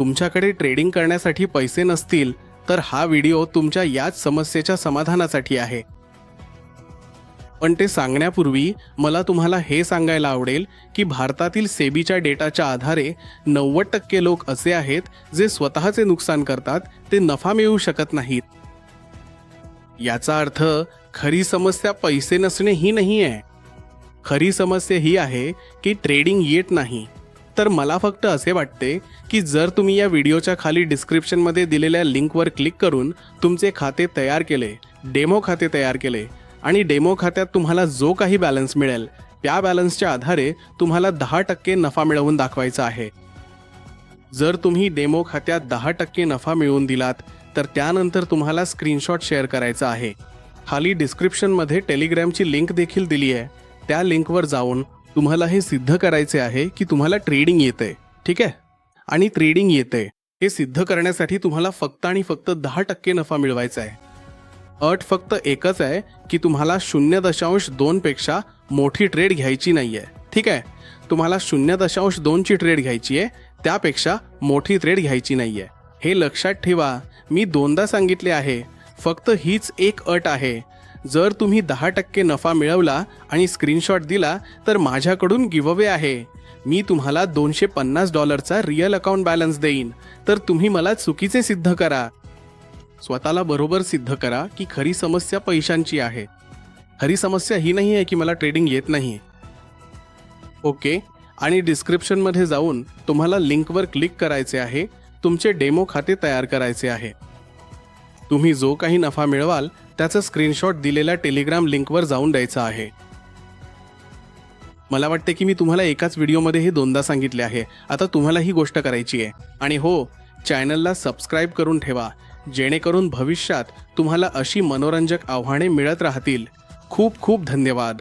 तुमच्याकडे ट्रेडिंग करण्यासाठी पैसे नसतील तर हा व्हिडिओ तुमच्या याच समस्येच्या समाधानासाठी आहे. पण ते सांगण्यापूर्वी मला तुम्हाला हे सांगायला आवडेल की भारतातील सेबीच्या डेटाच्या आधारे 90% लोक असे आहेत जे स्वतःचे नुकसान करतात, ते नफा मिळवू शकत नाहीत. याचा अर्थ खरी समस्या पैसे नसणे ही नाही आहे. खरी समस्या ही आहे की ट्रेडिंग येत नाही. तर मला फक्त असे वाटते की जर तुम्ही या व्हिडिओच्या खाली डिस्क्रिप्शनमध्ये दिलेल्या लिंकवर क्लिक करून तुमचे खाते तयार केले, डेमो खाते तयार केले आणि डेमो खात्यात तुम्हाला जो काही बॅलन्स मिळेल त्या बॅलन्सच्या आधारे तुम्हाला 10% नफा मिळवून दाखवायचा आहे. जर तुम्ही डेमो खात्यात 10% नफा मिळवून दिलात तर त्यानंतर तुम्हाला स्क्रीनशॉट शेअर करायचा आहे. खाली डिस्क्रिप्शनमध्ये टेलिग्रामची लिंक देखील दिली आहे. त्या लिंकवर जाऊन तुम्हाला हे सिद्ध करायचे आहे की तुम्हाला ट्रेडिंग येते. ठीक आहे, आणि ट्रेडिंग येते हे सिद्ध करण्यासाठी तुम्हाला फक्त आणि फक्त 10% नफा मिळवायचा आहे. अट फक्त एकच आहे की तुम्हाला 0.2 पेक्षा मोठी ट्रेड घ्यायची नाही आहे. ठीक आहे, तुम्हाला 0.2 ची ट्रेड घ्यायची आहे, त्यापेक्षा मोठी ट्रेड घ्यायची नाही आहे. हे लक्षात ठेवा. मी 2दा सांगितले आहे. फक्त हीच एक अट आहे. जर तुम्ही 10% नफा मिळवला आणि स्क्रीनशॉट दिला तर माझ्याकडून गिव्हअवे आहे. मी तुम्हाला $250चा रिअल अकाउंट बॅलन्स देईन. तर तुम्ही मला चुकीचे सिद्ध करा. स्वतःला बरोबर सिद्ध करा की खरी समस्या पैशांची आहे. खरी समस्या ही नाही आहे की मला ट्रेडिंग येत नाही. ओके, आणि डिस्क्रिप्शनमध्ये जाऊन तुम्हाला लिंकवर क्लिक करायचे आहे. तुमचे डेमो खाते तयार करायचे आहे. तुम्ही जो काही नफा मिळवाल त्याचा स्क्रीनशॉट दिलेल्या टेलिग्राम लिंकवर जाऊन द्यायचा आहे. मला वाटते की मी तुम्हाला एकाच व्हिडिओमध्ये हे 2दा सांगितले आहे. आता तुम्हाला ही गोष्ट करायची आहे. आणि हो, चॅनलला सबस्क्राईब करून ठेवा जेणेकरून भविष्यात तुम्हाला अशी मनोरंजक आव्हाने मिळत राहतील. खूप खूप धन्यवाद.